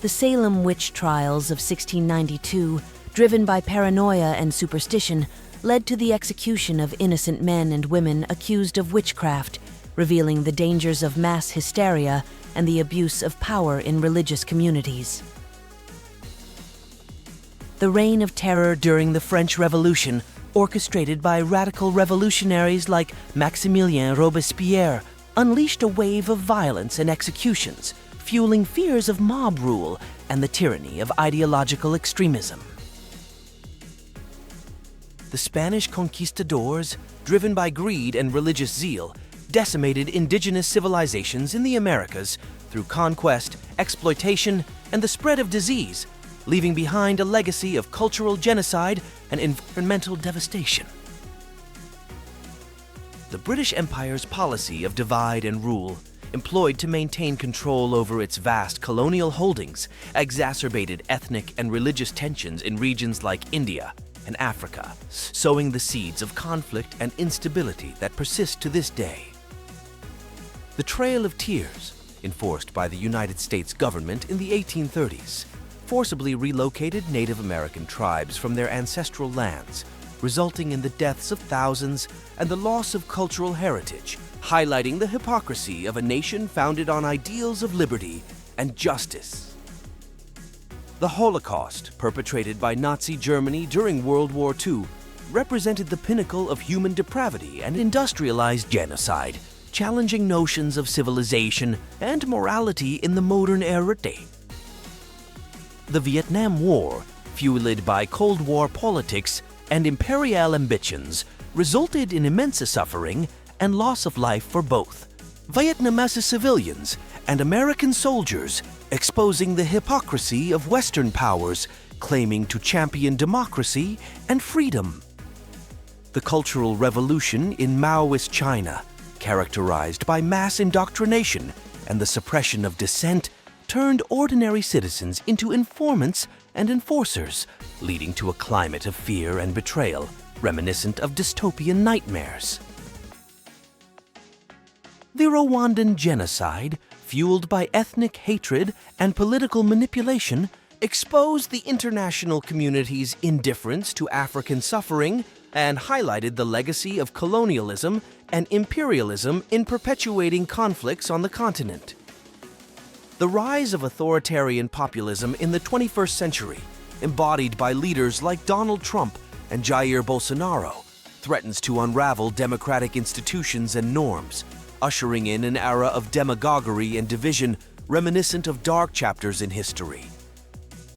The Salem witch trials of 1692, driven by paranoia and superstition, led to the execution of innocent men and women accused of witchcraft, revealing the dangers of mass hysteria and the abuse of power in religious communities. The reign of terror during the French Revolution, orchestrated by radical revolutionaries like Maximilien Robespierre, unleashed a wave of violence and executions, fueling fears of mob rule and the tyranny of ideological extremism. The Spanish conquistadors, driven by greed and religious zeal, decimated indigenous civilizations in the Americas through conquest, exploitation, and the spread of disease, leaving behind a legacy of cultural genocide and environmental devastation. The British Empire's policy of divide and rule, employed to maintain control over its vast colonial holdings, exacerbated ethnic and religious tensions in regions like India and Africa, sowing the seeds of conflict and instability that persist to this day. The Trail of Tears, enforced by the United States government in the 1830s, forcibly relocated Native American tribes from their ancestral lands, resulting in the deaths of thousands and the loss of cultural heritage, highlighting the hypocrisy of a nation founded on ideals of liberty and justice. The Holocaust, perpetrated by Nazi Germany during World War II, represented the pinnacle of human depravity and industrialized genocide, challenging notions of civilization and morality in the modern era. The Vietnam War, fueled by Cold War politics and imperial ambitions, resulted in immense suffering and loss of life for both Vietnamese civilians and American soldiers, exposing the hypocrisy of Western powers claiming to champion democracy and freedom. The Cultural Revolution in Maoist China, characterized by mass indoctrination and the suppression of dissent, turned ordinary citizens into informants and enforcers, leading to a climate of fear and betrayal, reminiscent of dystopian nightmares. The Rwandan genocide, fueled by ethnic hatred and political manipulation, exposed the international community's indifference to African suffering and highlighted the legacy of colonialism and imperialism in perpetuating conflicts on the continent. The rise of authoritarian populism in the 21st century, embodied by leaders like Donald Trump and Jair Bolsonaro, threatens to unravel democratic institutions and norms, ushering in an era of demagoguery and division reminiscent of dark chapters in history.